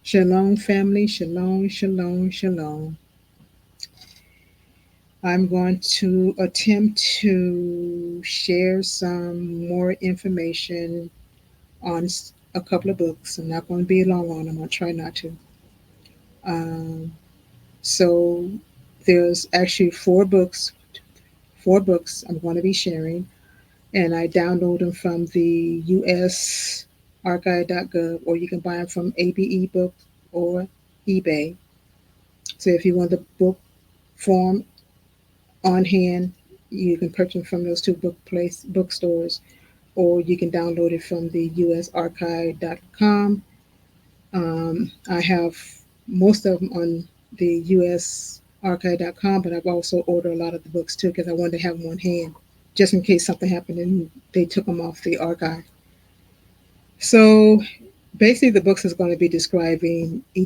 Shalom, family. Shalom, shalom, shalom. I'm going to attempt to share some more information on a couple of books. I'm not going to be long on them. I'll try not to. Um, so there's actually four books I'm going to be sharing, and I download them from the U.S. archive.gov, or you can buy them from ABE Books or eBay. So if you want the book form on hand, you can purchase from those two bookstores, or you can download it from the usarchive.com. I have most of them on the usarchive.com, but I've also ordered a lot of the books too because I wanted to have them on hand just in case something happened and they took them off the archive. So basically, the books is going to be describing the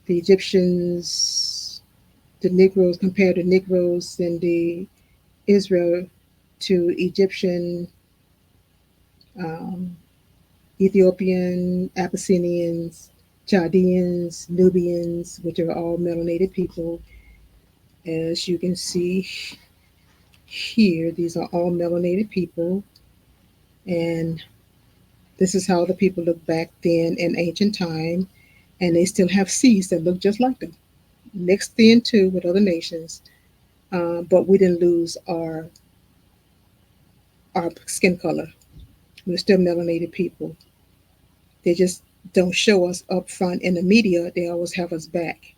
Egyptians, the Negroes, compared to Negroes in the Israel to Egyptian, um, Ethiopian, Abyssinians, Chaldeans, Nubians, which are all melanated people. As you can see here, these are all melanated people, and this is how the people look back then in ancient time, and they still have seeds that look just like them, mixed in too with other nations. But we didn't lose our skin color. We're still melanated people. They just don't show us up front in the media. They always have us back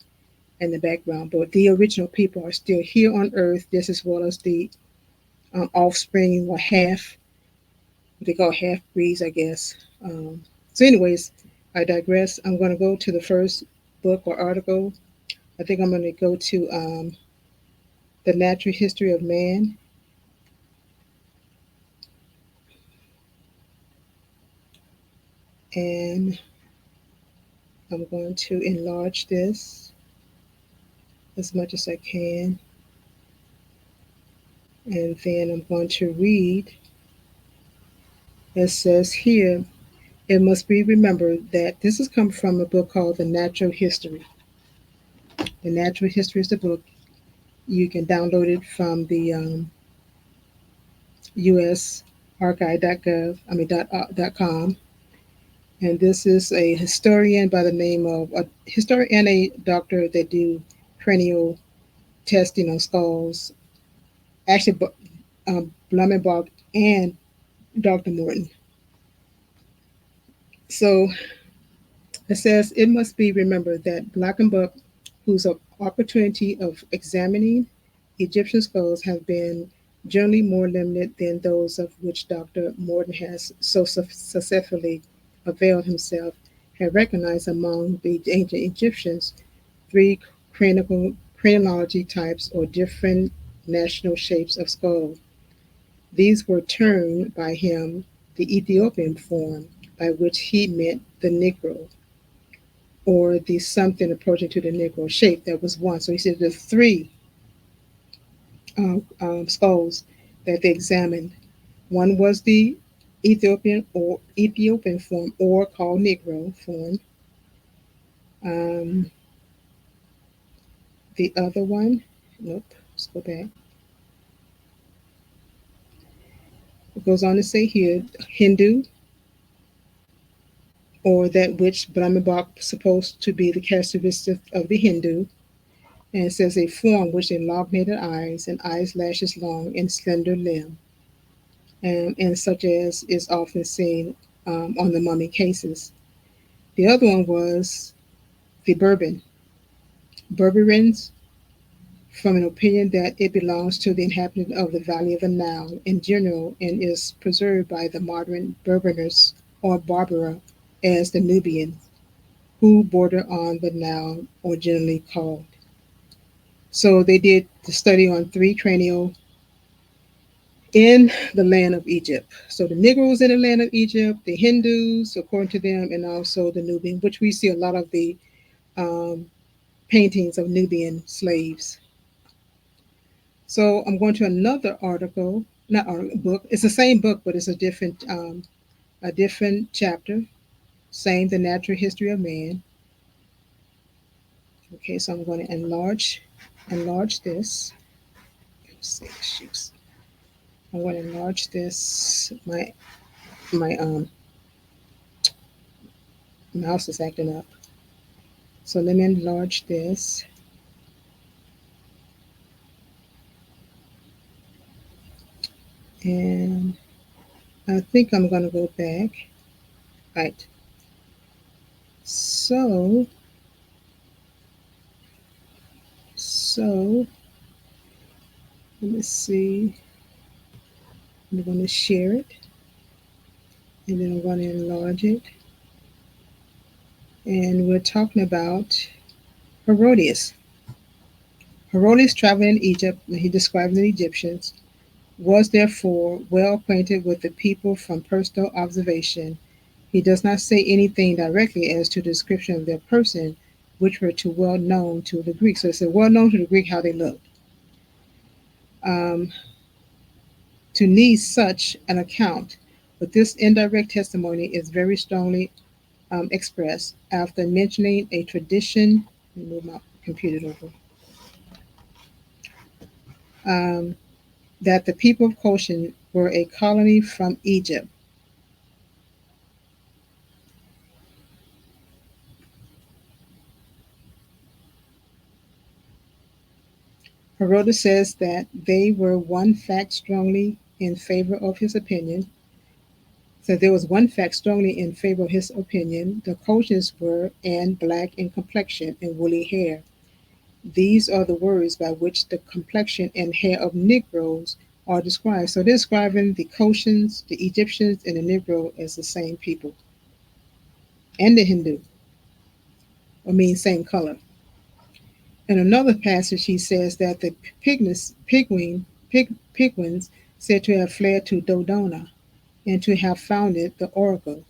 in the background. But the original people are still here on Earth, just as well as the offspring or half, what they call half breeds, I guess. So, anyways, I digress. I'm going to go to the first book or article. I think I'm going to go to The Natural History of Man. And I'm going to enlarge this as much as I can. And then I'm going to read. It says here, it must be remembered that this has come from a book called The Natural History. The Natural History is the book. You can download it from the US archive.gov, .com. And this is a historian by the name of a historian and a doctor that do cranial testing on skulls. Actually, Blumenbach and Dr. Morton. So it says it must be remembered that Black and Buck, whose opportunity of examining Egyptian skulls have been generally more limited than those of which Dr. Morton has so successfully availed himself, had recognized among the ancient Egyptians three craniology types or different national shapes of skull. These were termed by him the Ethiopian form, by which he meant the Negro, or the something approaching to the Negro shape. That was one. So he said the three skulls that they examined. One was the Ethiopian form, or called Negro form. Um, the other one, nope. Let's go back. It goes on to say here, Hindu, or that which Brahmabak supposed to be the characteristic of the Hindu, and it says a form which elongated eyes and eyes lashes long and slender limb, and such as is often seen on the mummy cases. The other one was the Berberins, from an opinion that it belongs to the inhabitant of the valley of the Nile in general and is preserved by the modern Berberers or Barbara as the Nubians, who border on the Nile or generally called. So they did the study on three cranial in the land of Egypt. So the Negroes in the land of Egypt, the Hindus, according to them, and also the Nubian, which we see a lot of the um, paintings of Nubian slaves. So I'm going to another article, not article, book. It's the same book, but it's a different chapter. Same, the natural history of man. Okay, so I'm going to enlarge this. Let's see, shoots. I want to enlarge this. My mouse is acting up. So let me enlarge this. And I think I'm going to go back. Right. So, so let me see. I'm going to share it, and then I'm going to enlarge it. And we're talking about Herodias. Herodias traveled in Egypt, and he described the Egyptians, was therefore well acquainted with the people from personal observation. He does not say anything directly as to the description of their person, which were too well known to the Greeks. So it's well known to the Greek how they looked. Um, to need such an account, but this indirect testimony is very strongly expressed after mentioning a tradition. Let me move my computer over. Um, that the people of Goshen were a colony from Egypt. Herodotus says that they were one fact strongly in favor of his opinion. So there was one fact strongly in favor of his opinion. The Goshen's were and black in complexion and woolly hair. These are the words by which the complexion and hair of Negroes are described. So they're describing the Goshen's, the Egyptians, and the Negro as the same people, and the Hindu, I mean, same color. In another passage, he says that the Pigwins said to have fled to Dodona and to have founded the oracle,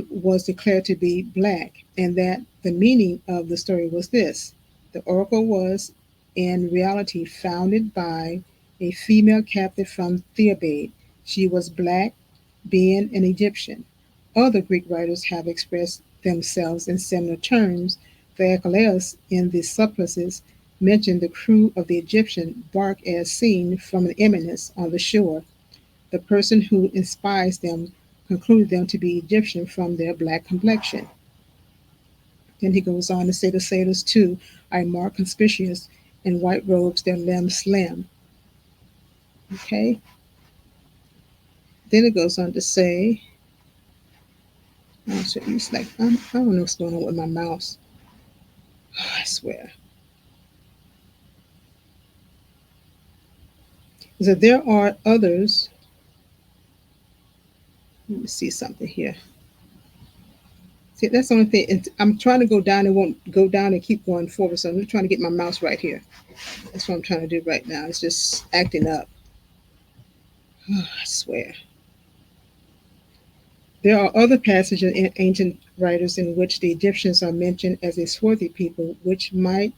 was declared to be black, and that the meaning of the story was this: the oracle was in reality founded by a female captive from Thebaid. She was black, being an Egyptian. Other Greek writers have expressed themselves in similar terms. Archelaus in the Supplicus mentioned the crew of the Egyptian bark as seen from an eminence on the shore. The person who inspires them concluded them to be Egyptian from their black complexion. Then he goes on to say the sailors too are more conspicuous in white robes, their limbs slim. Okay. Then it goes on to say, oh, so it's like I don't know what's going on with my mouse. Oh, I swear. So there are others. Let me see something here. See, that's the only thing. I'm trying to go down and won't go down and keep going forward. So I'm just trying to get my mouse right here. That's what I'm trying to do right now. It's just acting up. Oh, I swear. There are other passages in ancient writers in which the Egyptians are mentioned as a swarthy people, which might,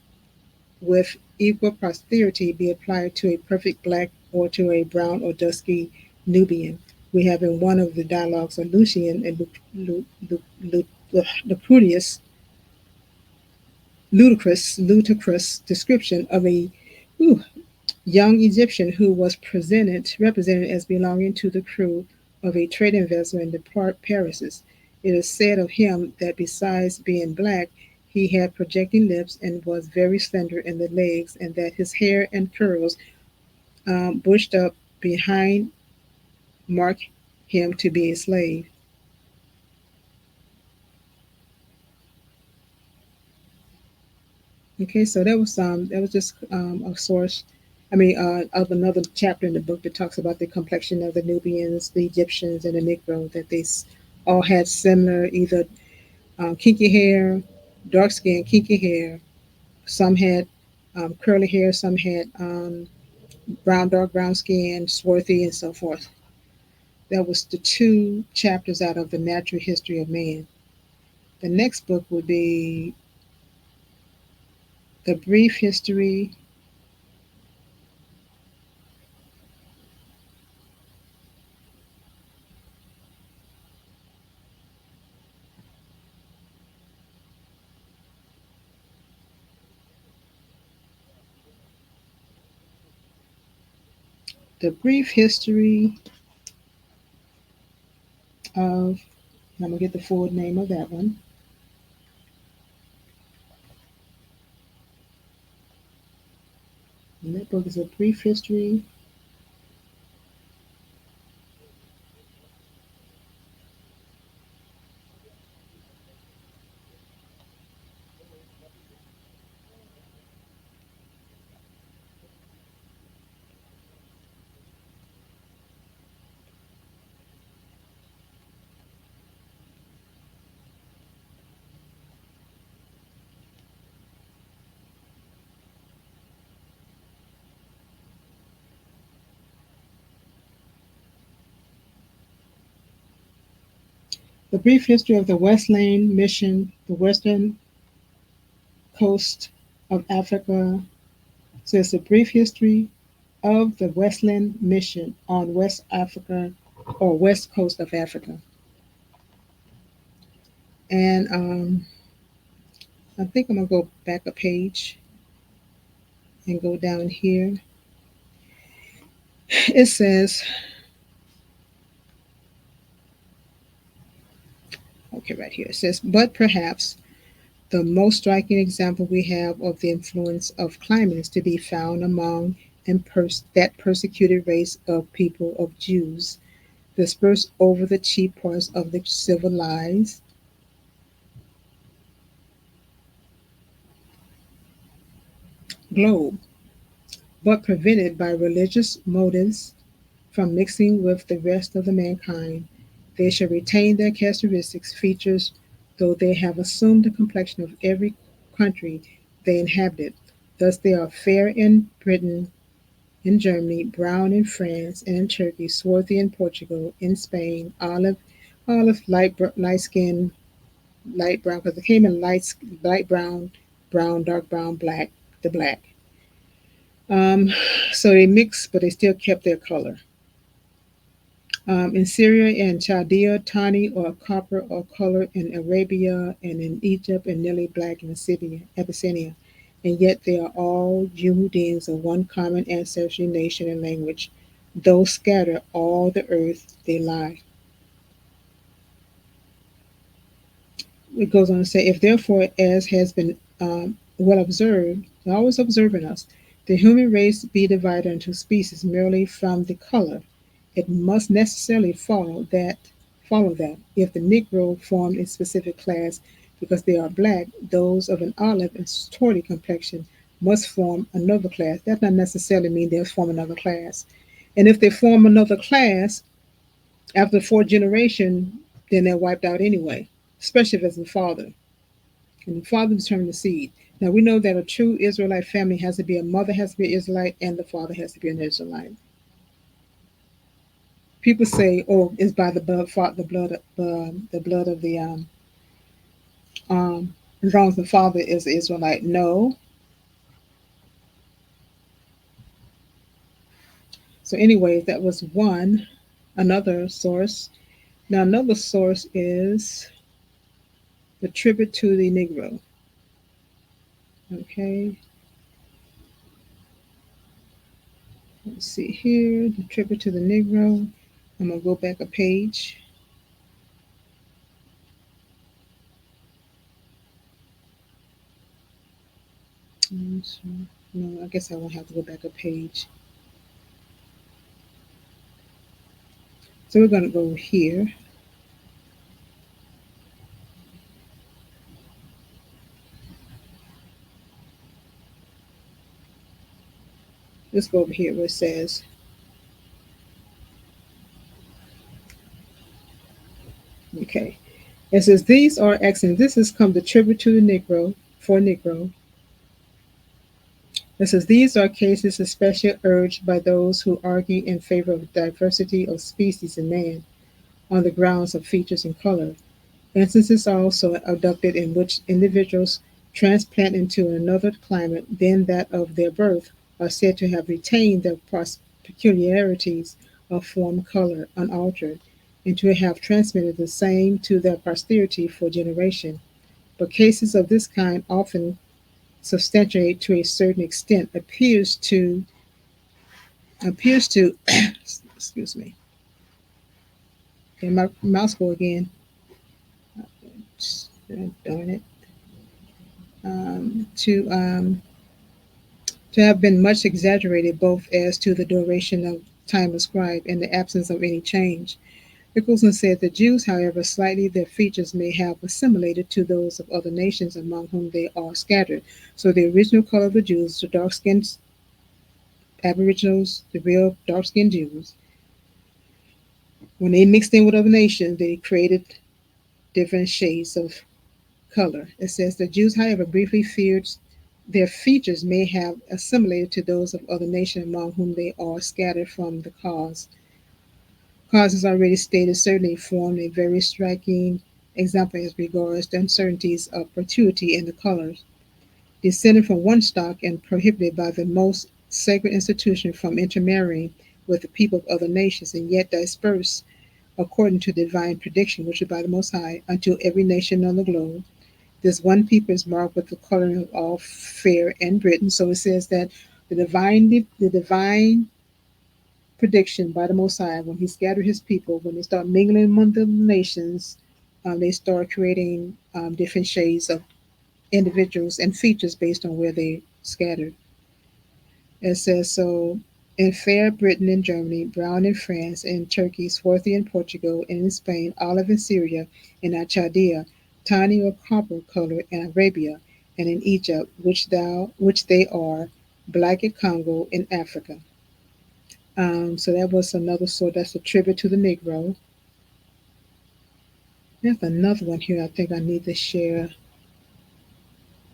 with equal posterity, be applied to a perfect black or to a brown or dusky Nubian. We have in one of the dialogues of Lucian and Lucretius ludicrous description of a whew, young Egyptian who was represented as belonging to the crew of a trading vessel in the Paris. It is said of him that besides being black, he had projecting lips and was very slender in the legs, and that his hair and curls, bushed up behind, marked him to be a slave. Okay, so that was just a source. I mean, of another chapter in the book that talks about the complexion of the Nubians, the Egyptians, and the Negro. That they all had similar, either kinky hair, dark skin, kinky hair. Some had curly hair. Some had dark brown skin, swarthy, and so forth. That was the two chapters out of the natural history of man. The next book would be the brief history. The brief history of, I'm going to get the full name of that one. And that book is A Brief History. The Brief History of the West Lane Mission, the Western Coast of Africa. So it's a brief history of the Westland Mission on West Africa or West Coast of Africa. And I think I'm going to go back a page and go down here. It says, okay, right here, it says, but perhaps the most striking example we have of the influence of climate is to be found among that persecuted race of people of Jews dispersed over the chief parts of the civilized globe, but prevented by religious motives from mixing with the rest of the mankind. They shall retain their characteristics, features, though they have assumed the complexion of every country they inhabited. Thus they are fair in Britain, in Germany, brown in France and in Turkey, swarthy in Portugal, in Spain, olive, light skin, light brown, because it came in light brown, brown, dark brown, black, the black. Um, so they mixed, but they still kept their color. In Syria and Chaldea, tawny or copper or color in Arabia and in Egypt and nearly black in Abyssinia. And yet they are all Judeans of one common ancestry, nation, and language. Though scattered all the earth, they lie. It goes on to say, if therefore, as has been well observed, always observing us, the human race be divided into species merely from the color, it must necessarily follow that if the Negro formed a specific class because they are black, those of an olive and tawny complexion must form another class. That doesn't necessarily mean they'll form another class. And if they form another class after the fourth generation, then they're wiped out anyway, especially if it's the father. And the father determines the seed. Now we know that a true Israelite family has to be a mother has to be an Israelite and the father has to be an Israelite. People say, "Oh, it's by the blood, the blood of the as long as the father is an Israelite." No. So, anyways, that was one. Another source. Now, another source is the tribute to the Negro. Okay, let's see here. The tribute to the Negro. I'm gonna go back a page. No, I guess I won't have to go back a page. So we're gonna go here. Let's go over here where it says, okay, it says these are excellent. This has come the tribute to the Negro for Negro. It says these are cases especially urged by those who argue in favor of diversity of species in man on the grounds of features and color. Instances are also abducted in which individuals transplant into another climate than that of their birth are said to have retained their peculiarities of form, color unaltered, and to have transmitted the same to their posterity for generation. But cases of this kind often substantiate to a certain extent appears to appears to, excuse me, okay, my mouse go again. Darn it. To to have been much exaggerated both as to the duration of time ascribed and the absence of any change. Nicholson said the Jews, however slightly their features may have assimilated to those of other nations among whom they are scattered. So the original color of the Jews, the dark skinned Aboriginals, the real dark skinned Jews, when they mixed in with other nations, they created different shades of color. It says the Jews, however, briefly feared their features may have assimilated to those of other nations among whom they are scattered from the cause. Causes already stated certainly form a very striking example as regards the uncertainties of perpetuity in the colors. Descended from one stock and prohibited by the most sacred institution from intermarrying with the people of other nations, and yet dispersed according to divine prediction, which is by the Most High, unto every nation on the globe. This one people is marked with the coloring of all fair and Britain. So it says that the divine prediction by the Most High, when He scattered His people, when they start mingling among the nations, they start creating different shades of individuals and features based on where they scattered. It says so in fair Britain and Germany, brown in France and Turkey, swarthy in Portugal, and in Spain, olive in Syria, and in Chaldea, tawny or copper color in Arabia, and in Egypt, which they are, black in Congo in Africa. So that was another sort. That's a tribute to the Negro. There's another one here. I think I need to share.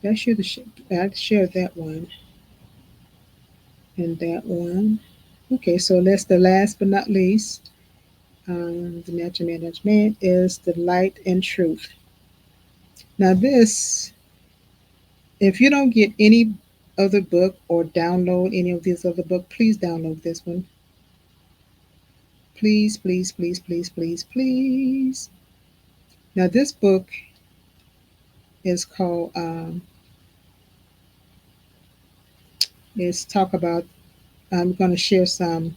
I share that one and that one. Okay, so that's the last but not least. The natural management is the light and truth. Now, this, if you don't get any other book or download any of these other books, please download this one. Please, please, please, please, please, please. Now, this book is called, is talk about, I'm going to share some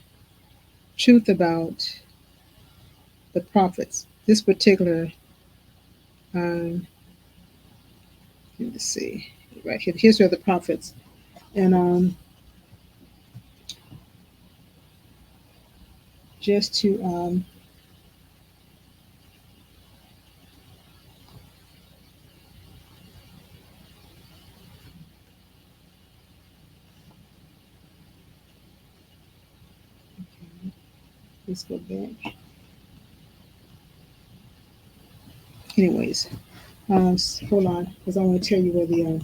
truth about the prophets. This particular, um, let me see, right here, the history of the prophets. And just to let's go back. Anyways, hold on, because I want to tell you where the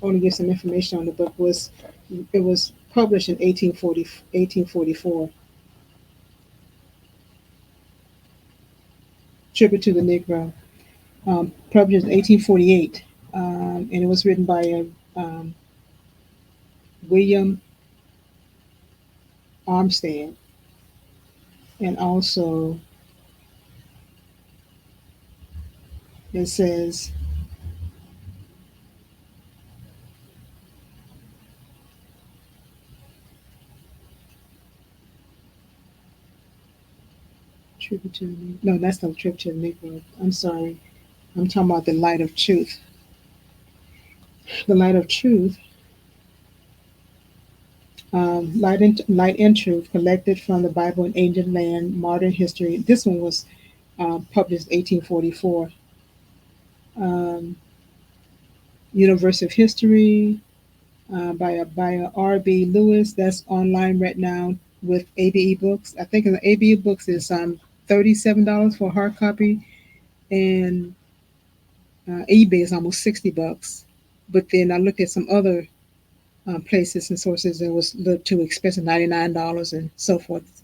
I want to give some information on the book. Was It was published in 1844. Tribute to the Negro. Published in 1848, and it was written by William Armstead, and also it says tribute to the Negro. No, that's not tribute to the Negro. I'm sorry. I'm talking about the light of truth. The light of truth, light and truth, collected from the Bible and Ancient Land, modern history. This one was published 1844. Um, Universe of History by R.B. Lewis. That's online right now with ABE Books. I think the ABE Books is $37 for a hard copy, and eBay is almost $60. But then I looked at some other places and sources, and it was a little too expensive, $99 and so forth.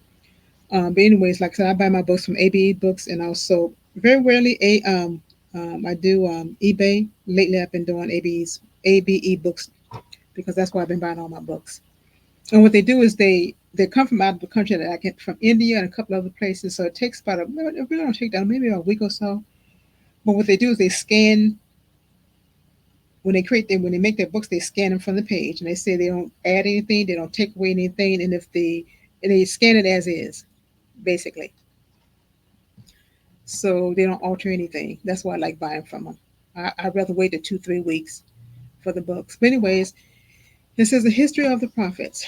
But anyways, like I said, I buy my books from ABE Books, and also very rarely I do eBay. Lately, I've been doing ABE Books because that's where I've been buying all my books. And what they do is they come from out of the country, that I get from India and a couple other places. So it takes about it really don't take down maybe a week or so. But what they do is they scan when they make their books, they scan them from the page, and they say they don't add anything, they don't take away anything, and they scan it as is, basically. So they don't alter anything. That's why I like buying from them. I'd rather wait the 2 3 weeks for the books. But anyways, it says the history of the prophets.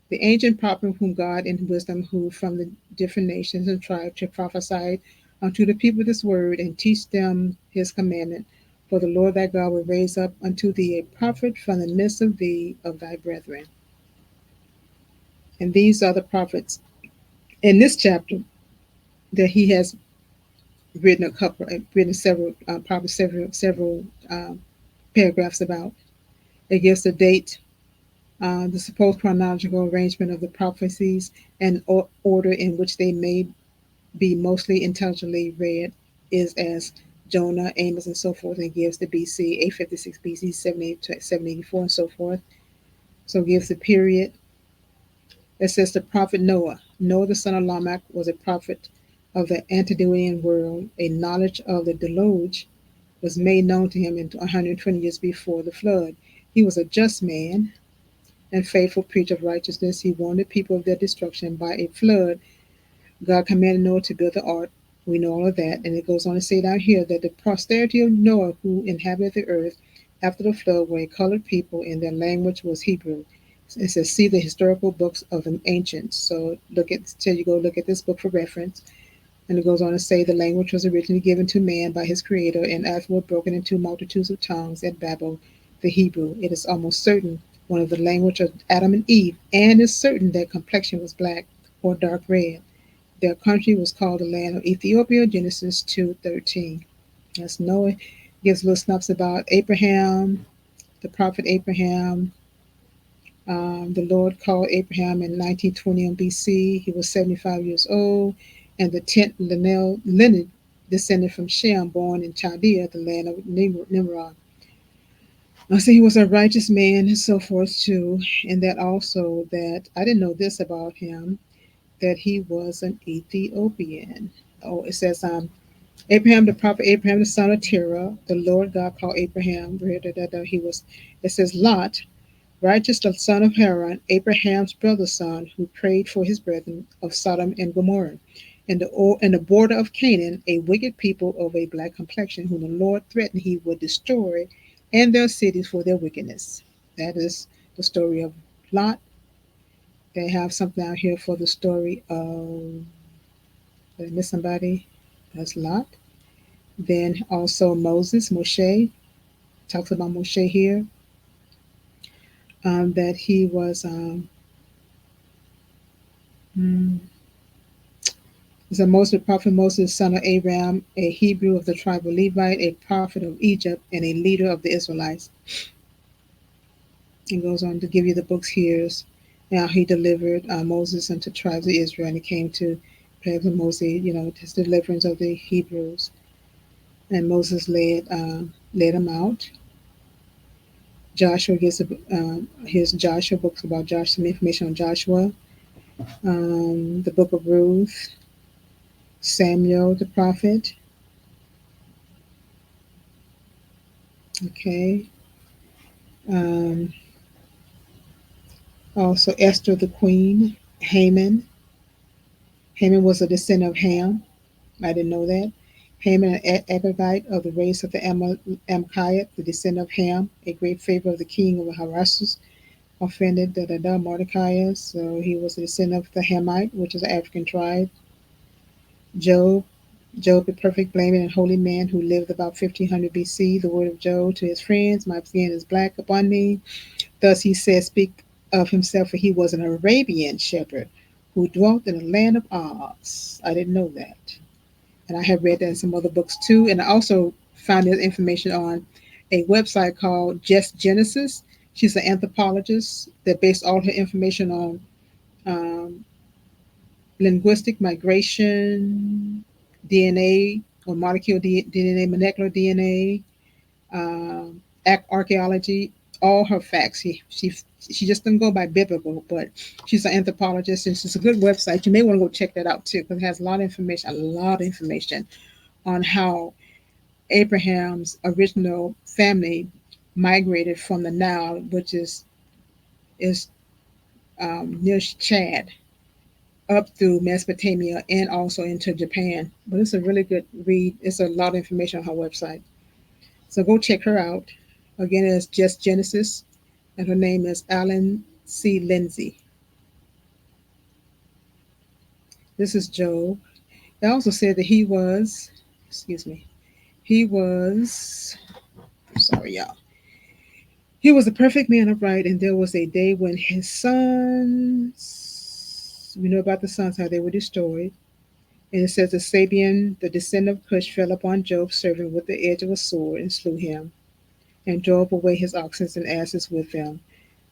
The ancient prophet whom God in wisdom who from the different nations and tribes to prophesy unto the people this word and teach them his commandment. For the Lord thy God will raise up unto thee a prophet from the midst of thee of thy brethren. And these are the prophets in this chapter that he has written several, probably several paragraphs about. It gives the date, the supposed chronological arrangement of the prophecies, and order in which they may be mostly intelligently read is as Jonah, Amos, and so forth, and gives the BC 856 BC 784 and so forth. So it gives the period. It says the prophet Noah. Noah, the son of Lamech, was a prophet of the antediluvian world. A knowledge of the deluge was made known to him in 120 years before the flood. He was a just man and faithful preacher of righteousness. He warned the people of their destruction by a flood. God commanded Noah to build the ark. We know all of that. And it goes on to say down here that the posterity of Noah who inhabited the earth after the flood were a colored people and their language was Hebrew. It says, see the historical books of the ancients. So tell you go look at this book for reference. And it goes on to say the language was originally given to man by his creator and afterward broken into multitudes of tongues at Babel, the Hebrew. It is almost certain one of the language of Adam and Eve, and is certain their complexion was black or dark red. Their country was called the land of Ethiopia, Genesis 2:13. That's Noah. Gives little snaps about Abraham, the prophet Abraham. The Lord called Abraham in 1921 BC. He was 75 years old, and the 10th lineage descended from Shem, born in Chaldea, the land of Nimrod. I say he was a righteous man and so forth too, and that also that I didn't know this about him, that he was an Ethiopian. Oh, it says Abraham, the prophet Abraham, the son of Terah, the Lord God called Abraham. He was. It says Lot, righteous, the son of Haran, Abraham's brother's son, who prayed for his brethren of Sodom and Gomorrah, and the border of Canaan, a wicked people of a black complexion, whom the Lord threatened he would destroy, and their cities for their wickedness. That is the story of Lot. They have something out here for the story of. Did I miss somebody? That's Lot. Then also Moshe talks about Moshe here, that he was hmm, is a Moses, prophet Moses, son of Abraham, a Hebrew of the tribe of Levite, a prophet of Egypt, and a leader of the Israelites. It goes on to give you the books here. Now he delivered Moses unto tribes of Israel, and it came to Moses, his deliverance of the Hebrews, and Moses led them out. Joshua gives his Joshua books about Joshua, some information on Joshua. The book of Ruth, Samuel the prophet. Okay. Um, Also Esther the queen, Haman. Haman was a descendant of Ham. I didn't know that. Haman, an Agagite of the race of the Amkiah, the descendant of Ham, a great favorite of the king of the Harassus, offended Mordecai. So he was a descendant of the Hamite, which is an African tribe. Job, Job, a perfect, blaming, and holy man who lived about 1500 BC. The word of Job to his friends, my skin is black upon me. Thus he said, speak of himself, for he was an Arabian shepherd who dwelt in the land of Oz. I didn't know that. And I have read that in some other books too. And I also found this information on a website called Just Genesis. She's an anthropologist that based all her information on um, linguistic migration, DNA or molecular DNA, molecular DNA, archaeology, all her facts. She just doesn't go by biblical, but she's an anthropologist and she's a good website. You may want to go check that out too because it has a lot of information on how Abraham's original family migrated from the Nile, which is near Chad, up through Mesopotamia and also into Japan. But it's a really good read. It's a lot of information on her website. So go check her out. Again, it's Just Genesis, and her name is Alan C. Lindsay. This is Job. It also said that excuse me, he was, sorry, y'all. He was a perfect man upright, and there was a day when his sons, we know about the sons, how they were destroyed. And it says the Sabian, the descendant of Cush, fell upon Job's servant with the edge of a sword and slew him, and drove away his oxen and asses with them.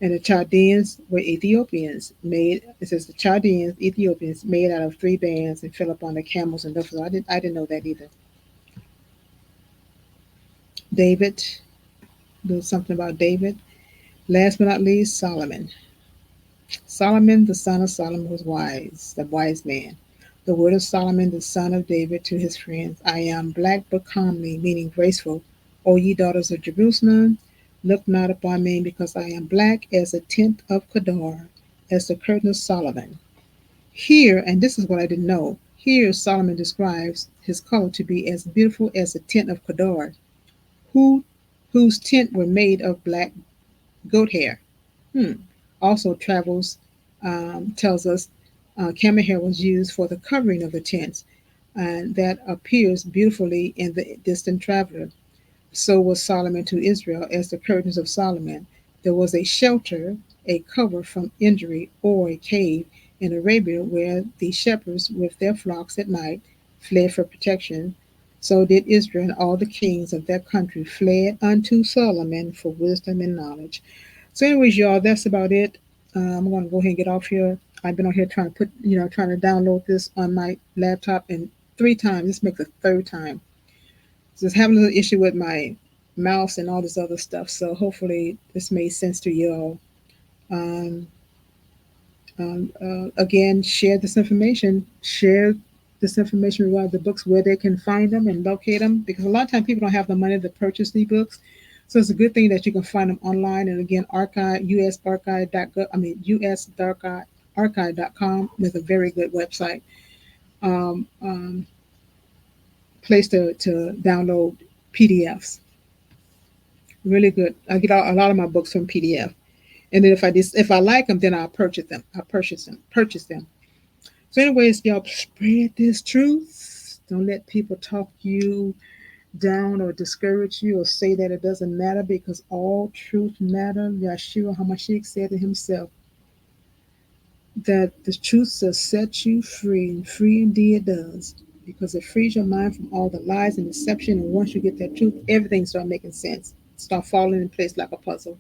And the Chaldeans were Ethiopians, made, it says the Chaldeans, Ethiopians, made out of three bands and fell upon the camels and buffalo. I didn't know that either. David, there's something about David. Last but not least, Solomon. Solomon, the son of Solomon, was wise, the wise man. The word of Solomon, the son of David, to his friends: I am black but comely, meaning graceful. O ye daughters of Jerusalem, look not upon me, because I am black as a tent of Kedar, as the curtain of Solomon. Here, and this is what I didn't know, here Solomon describes his color to be as beautiful as the tent of Kedar, who, whose tent were made of black goat hair. Hmm. Also, travels tells us camel hair was used for the covering of the tents, and that appears beautifully in the distant traveler. So was Solomon to Israel as the curtains of Solomon. There was a shelter, a cover from injury, or a cave in Arabia where the shepherds with their flocks at night fled for protection. So did Israel, and all the kings of that country fled unto Solomon for wisdom and knowledge. So, anyways, y'all, that's about it. I'm going to go ahead and get off here. I've been on here trying to trying to download this on my laptop, and three times. This makes the third time. Just having a little issue with my mouse and all this other stuff. So hopefully this made sense to you all. Um, Again, share this information. Share this information regarding the books, where they can find them and locate them, because a lot of times people don't have the money to purchase these books. So it's a good thing that you can find them online. And again, archive, usarchive.gov, usarchive.com is a very good website. Um, um, Place to download PDFs. Really good. I get a lot of my books from PDF, and then if I like them, then I'll purchase them. Purchase them. So, anyways, y'all, spread this truth. Don't let people talk you down or discourage you or say that it doesn't matter, because all truth matter. Yeshua HaMashiach said to himself that the truth shall set you free, and free indeed it does, because it frees your mind from all the lies and deception. And once you get that truth, everything start making sense, start falling in place like a puzzle.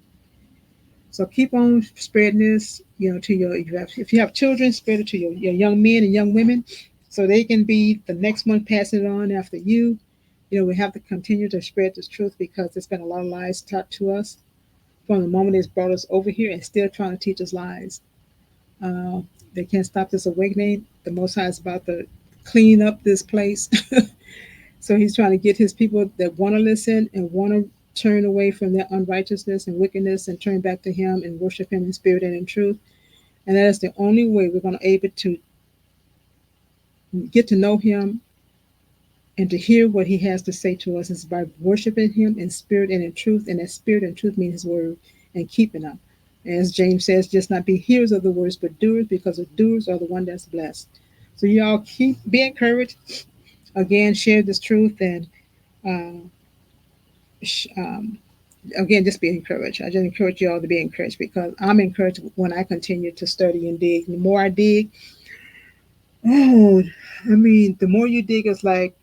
So keep on spreading this, to if you have children, spread it to your young men and young women, so they can be the next one passing it on after you. We have to continue to spread this truth, because there's been a lot of lies taught to us from the moment it's brought us over here, and still trying to teach us lies. Uh, they can't stop this awakening. The Most High is about to clean up this place. So he's trying to get his people that want to listen and want to turn away from their unrighteousness and wickedness and turn back to him and worship him in spirit and in truth. And that is the only way we're going to be able to get to know him and to hear what he has to say to us, is by worshiping him in spirit and in truth. And that spirit and truth means his word, and keeping them. As James says, just not be hearers of the words, but doers, because the doers are the one that's blessed. So y'all be encouraged. Again, share this truth, and uh, um, again, just be encouraged. I just encourage you all to be encouraged, because I'm encouraged when I continue to study and dig. The more I dig, oh, the more you dig, it's like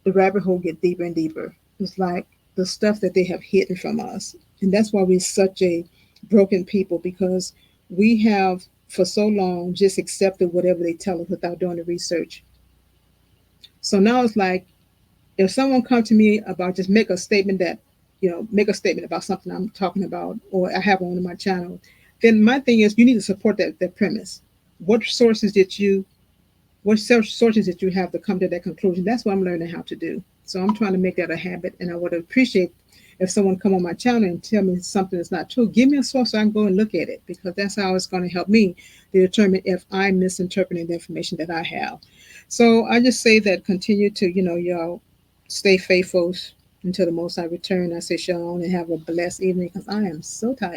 the rabbit hole get deeper and deeper. It's like the stuff that they have hidden from us. And that's why we're such a broken people, because we have for so long just accepted whatever they tell us without doing the research. So now it's like, if someone comes to me about, just make a statement about something I'm talking about or I have on my channel, then my thing is, you need to support that premise. What sources did you what sources did you have to come to that conclusion? That's what I'm learning how to do. So I'm trying to make that a habit, and I would appreciate if someone come on my channel and tell me something that's not true. Give me a source so I can go and look at it, because that's how it's going to help me to determine if I'm misinterpreting the information that I have. So I just say that continue to, y'all stay faithful until the most I return. I say shalom and have a blessed evening because I am so tired.